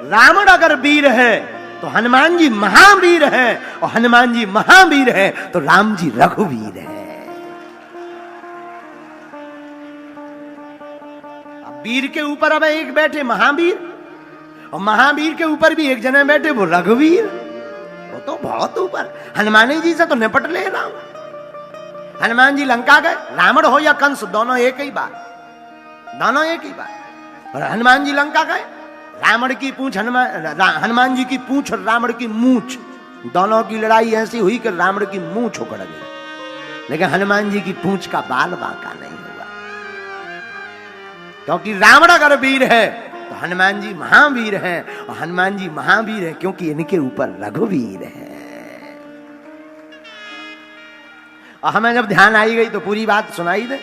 रावण अगर वीर है तो हनुमान जी महावीर है, और हनुमान जी महावीर है तो राम जी रघुवीर है। अब वीर के ऊपर अब एक बैठे महावीर, और महावीर के ऊपर भी एक जने बैठे वो रघुवीर, वो तो बहुत ऊपर। हनुमान जी से तो निपट ले राम। हनुमान जी लंका गए, रावण हो या कंस दोनों एक ही बात, दोनों एक ही बात। और हनुमान जी लंका गए, रावण की पूंछ हनुमान जी की पूंछ और रावण की मूंछ, दोनों की लड़ाई ऐसी हुई कि रावण की मूंछ उखड़ गई, लेकिन हनुमान जी की पूंछ का बाल बांका नहीं हुआ। क्योंकि रावण अगर वीर है तो हनुमान जी महावीर हैं, और हनुमान जी महावीर है क्योंकि इनके ऊपर रघुवीर है। और हमें जब ध्यान आई गई तो पूरी बात सुनाई दे।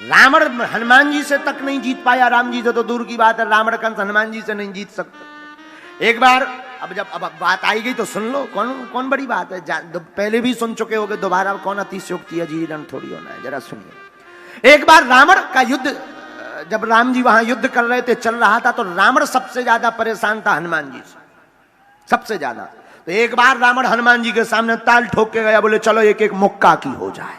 रावण हनुमान जी से तक नहीं जीत पाया, राम जी से तो दूर की बात है, रावण कंस हनुमान जी से नहीं जीत सकते। एक बार अब बात आई गई तो सुन लो, कौन बड़ी बात है, पहले भी सुन चुके होगे, दोबारा कौन अतिशयोक्ति है, जीरण थोड़ी होना है, जरा सुनिए। एक बार रावण का युद्ध, जब राम जी वहां युद्ध कर रहे थे, चल रहा था, तो रावण सबसे ज्यादा परेशान था हनुमान जी से, सबसे ज्यादा। तो एक बार रावण हनुमान जी के सामने ताल ठोक के गया, बोले चलो एक एक मुक्का की हो जाए।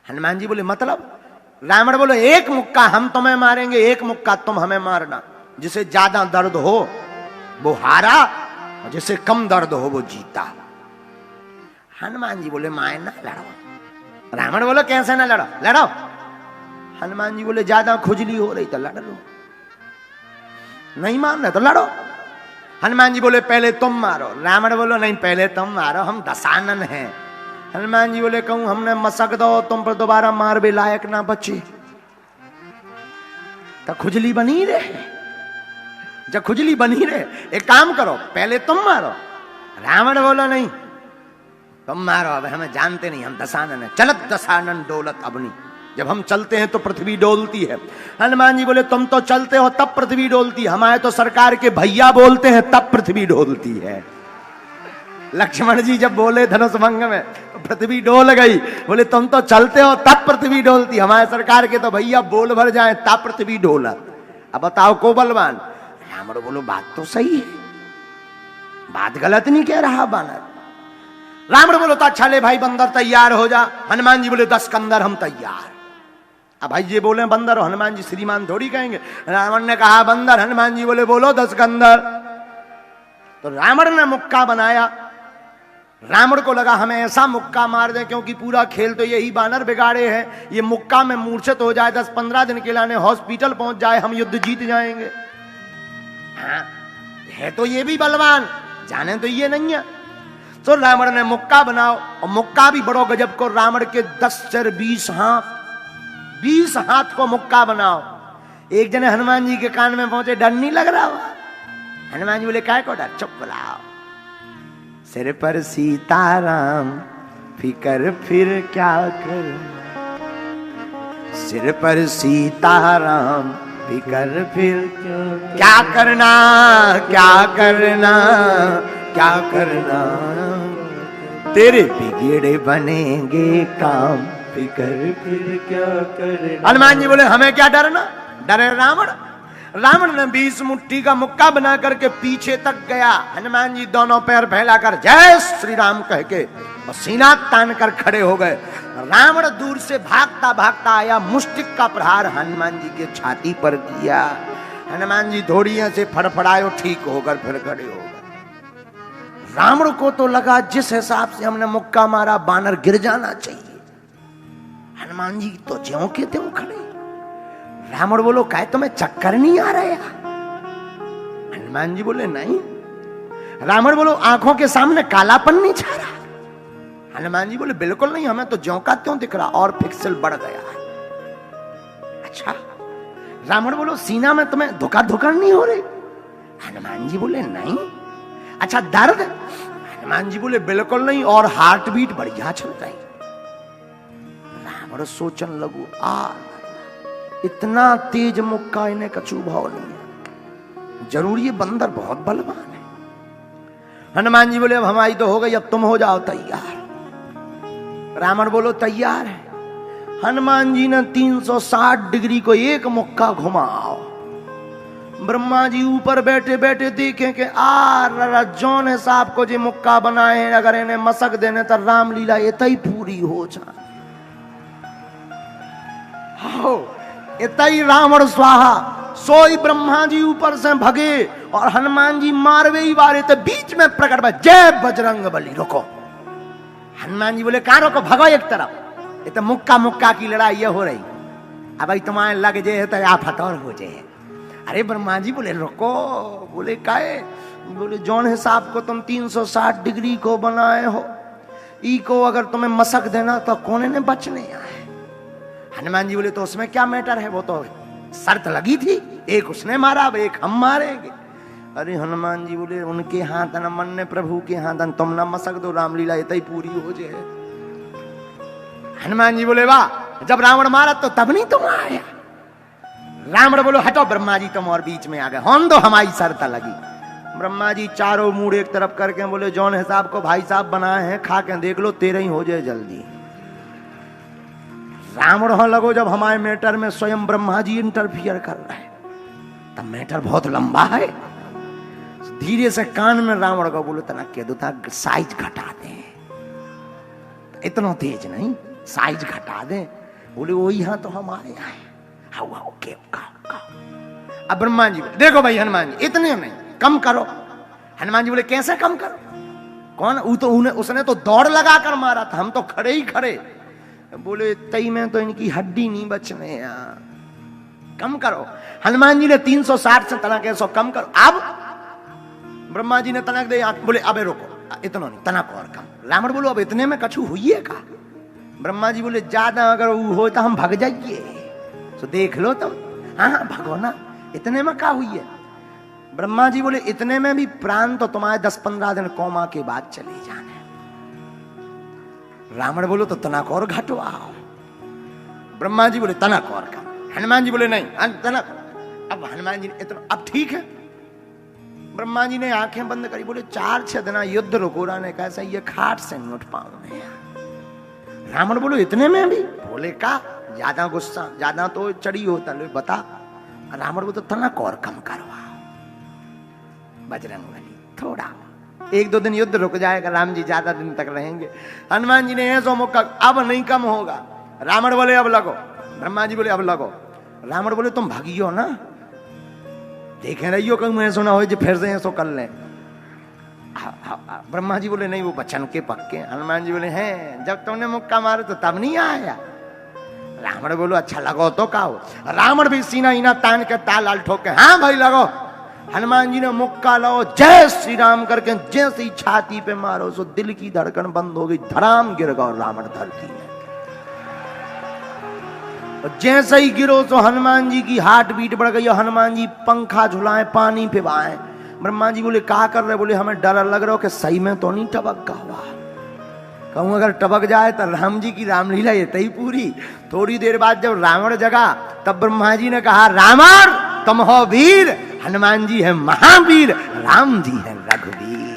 हनुमान जी बोले मतलब? रावण बोले एक मुक्का हम तुम्हें मारेंगे, एक मुक्का तुम हमें मारना, जिसे ज्यादा दर्द हो वो हारा, और जिसे कम दर्द हो वो जीता। हनुमान जी बोले माए ना लड़ो। रावण बोले कैसे ना लड़ो, लड़ो। हनुमान जी बोले ज्यादा खुजली हो रही तो लड़ लो, नहीं मारना तो लड़ो। हनुमान जी बोले पहले तुम मारो। रावण बोलो नहीं पहले तुम मारो, हम दशानन हैं। हनुमान जी बोले कहूं हमने मसक दो, तुम पर दोबारा मार भी लायक ना बचे, तो खुजली बनी रहे। जब खुजली बनी रहे, एक काम करो पहले तुम मारो। रावण बोलो नहीं तुम मारो, अब हमें जानते नहीं, हम दशानन है, चलत दशानन डोलत अबनी, जब हम चलते हैं तो पृथ्वी डोलती है। हनुमान जी बोले तुम तो चलते हो तब पृथ्वी डोलती है, हमारे तो सरकार के भैया बोलते हैं तब पृथ्वी डोलती है। लक्ष्मण जी जब बोले धनुष भंग में तो पृथ्वी डोल गई, बोले तुम तो चलते हो तब पृथ्वी डोलती, हमारे सरकार के तो भैया बोल भर जाए तब पृथ्वी डोलत। अब बताओ को बलवान? रावण बोलो बात तो सही है, बात गलत नहीं कह रहा बानर। रावण बोलो तो अच्छा ले भाई बंदर तैयार हो जा। हनुमान जी बोले 10 कंदर हम तैयार। अब भाई ये बोले बंदर, और हनुमान जी श्रीमान थोड़ी कहेंगे। रावण ने कहा बंदर, हनुमान जी बोले बोलो 10 कंदर। तो रावण ने मुक्का बनाया। रावण को लगा हमें ऐसा मुक्का मार दे, क्योंकि पूरा खेल तो यही बानर बिगाड़े हैं, ये मुक्का में मूर्छित हो जाए, 10-15 दिन के लाने हॉस्पिटल पहुंच जाए, हम युद्ध जीत जाएंगे। हाँ है तो ये भी बलवान, जाने तो ये नहीं है। तो रावण ने मुक्का बनाओ, और मुक्का भी बड़ो गजब को, रावण के 10 सिर 20 हाथ, 20 हाथ को मुक्का बनाओ। एक जने हनुमान जी के कान में पहुंचे, डर नहीं लग रहा हुआ? हनुमान जी बोले काय को डर, चुप बुलाओ। सिर पर सीताराम फिकर फिर क्या कर, सिर पर सीताराम फिकर फिर क्या करना, क्या करना, क्या करना, तेरे बिगड़े बनेंगे काम, फिकर फिर क्या करना। हनुमान जी बोले हमें क्या डरना, डरे रावण। रावण ने 20 मुट्ठी का मुक्का बना करके पीछे तक गया। हनुमान जी दोनों पैर फैलाकर जय श्री राम कह के और सीना तान कर खड़े हो गए। रावण दूर से भागता भागता आया, मुष्टिक का प्रहार हनुमान जी के छाती पर किया। हनुमान जी थोड़ी से फड़फड़ाए, ठीक होकर फिर खड़े हो गए। रावण को तो लगा जिस हिसाब से हमने मुक्का मारा बानर गिर जाना चाहिए। हनुमान जी तो ज्यों के त्यों खड़े। रावण बोलो काय तुम्हें चक्कर नहीं आ रहा? हनुमान जी बोले नहीं। रावण बोलो आंखों के सामने कालापन नहीं छा रहा? हनुमान जी बोले बिल्कुल नहीं, हमें तो ज्यों का त्यों दिख रहा, और पिक्सल बढ़ गया है। अच्छा। रावण बोलो सीना में तुम्हें धुका धुका नहीं हो रही? हनुमान जी बोले नहीं। अच्छा दर्द? हनुमान जी बोले बिल्कुल नहीं, और हार्ट बीट बढ़िया चल रही। रावण सोचन लगू इतना तेज मुक्का इन्हें कछु भाव नहीं है, जरूर ये बंदर बहुत बलवान है। हनुमान जी बोले अब हमारी तो हो गई, अब तुम हो जाओ तैयार। रावण बोलो तैयार है। हनुमान जी ने 360 डिग्री को एक मुक्का घुमाओ, ब्रह्मा जी ऊपर बैठे बैठे देखे कि आ जौन साहब को जे मुक्का बनाए अगर इन्हें मसक देने तो रामलीला इतना ही पूरी हो जा। इतना ही रावण स्वाहा। सोई ब्रह्मा जी ऊपर से भगे और हनुमान जी मारवे ही वारे तो बीच में प्रकट में जय बजरंग बली। रुको। हनुमान जी बोले कहां रोको, भगो एक तरफ, ये तो मुक्का मुक्का की लड़ाई ये हो रही। अब भाई तुम्हारे लग जाए तो आप हटौर हो जाए। अरे ब्रह्मा जी बोले रुको। बोले काहे? बोले जौन हिसाब को तुम 360 डिग्री को बनाए हो, ई को अगर तुम्हें मसक देना तो कोने ने बचने आए। हनुमान जी बोले तो उसमें क्या मैटर है, वो तो शर्त लगी थी, एक उसने मारा अब एक हम मारेंगे। अरे हनुमान जी बोले उनके हाथ न मन प्रभु के हाथ, तुम ना मसक दो, रामलीला इतना ही पूरी हो जाए। हनुमान जी बोले वाह, जब रावण मारा तो तब नहीं तुम आया। रावण बोलो हटो, ब्रह्मा जी तुम और बीच में आ गए, हम दो हमारी शर्त लगी। ब्रह्मा जी चारों मूड एक तरफ करके बोले जौन हिसाब को भाई साहब बनाए हैं खा के देख लो, तेरे ही हो जाए जल्दी। रावण हो लगो जब हमारे मैटर में स्वयं ब्रह्मा जी इंटरफियर कर रहे हैं, तब मैटर बहुत लंबा है। धीरे से कान में रावण को बोलो तना कह दो था साइज घटा दे, इतना तेज नहीं, साइज घटा दे। बोले वो यहाँ तो हमारे यहाँ है। अब ब्रह्मा जी देखो भाई हनुमान जी इतने नहीं, कम करो। हनुमान जी बोले कैसे कम करो? कौन? वो तो उसने तो दौड़ लगा कर मारा था, हम तो खड़े ही खड़े। बोले तई में तो इनकी हड्डी नहीं बचने यार, कम करो। हनुमान जी ने 360 से तनक 100 कम करो। अब ब्रह्मा जी ने तनक दे, बोले अबे रोको, इतना नहीं, तनक और कम। रावण बोलो अब इतने में कछु हुई है का? ब्रह्मा जी बोले ज्यादा अगर वो हो तो हम भाग जाइए, तो देख लो तुम। हाँ भगो ना, इतने में क्या हुई है? ब्रह्मा जी बोले इतने में भी प्राण तो तुम्हारे 10-15 दिन कोमा के बाद चले जाने। रावण बोलो तो तनक और घटवाओ। ब्रह्मा जी बोले तनक और कम। हनुमान जी बोले नहीं तनक। अब हनुमान जी ने इतना, अब ठीक है। ब्रह्मा जी ने आंखें बंद करी, बोले 4-6 दिन युद्ध रुकोरा ने कैसा ये खाट से नहीं उठ पाऊंगे। रावण बोलो इतने में भी? बोले का ज्यादा गुस्सा, ज्यादा तो चढ़ी होता। लो बता। रावण बोलो तो तनक और कम करवाओ। बजरंग बली थोड़ा 1-2 दिन युद्ध रुक जाएगा, राम जी ज्यादा दिन तक रहेंगे। हनुमान जी ने ऐसा मौका, अब नहीं कम होगा। रावण बोले अब लगो। ब्रह्मा जी बोले अब लगो। रावण बोले तुम भागियो ना, देखे रहियो कहीं मैं सुना हो जो फिर से ऐसो कर ले। ब्रह्मा जी बोले नहीं वो बचन के पक्के। हनुमान जी बोले हैं जब तुमने मुक्का मारे तो तब नहीं आया। रावण बोलो अच्छा लगो तो का हो। रावण भी सीना इना तान के ताल ठोके, हाँ भाई लगो। हनुमान जी ने मुक्का लो, जय श्री राम करके जैसे ही छाती पे मारो सो दिल की धड़कन बंद हो गई, धड़ाम गिर गया रावण धरती में। और जैसे ही गिरो तो हनुमान जी की हार्ट बीट बढ़ गई। हनुमान जी पंखा झुलाए, पानी पिवाए। ब्रह्मा जी बोले क्या कर रहे? बोले हमें डर लग रहा हो कि सही में तो नहीं टपक का हुआ। कहूं अगर टपक जाए तो राम जी की रामलीला ये तई पूरी। थोड़ी देर बाद जब रावण जगा तब ब्रह्मा जी ने कहा रावण तुम हो वीर, हनुमान जी है महावीर, राम जी है रघुवीर।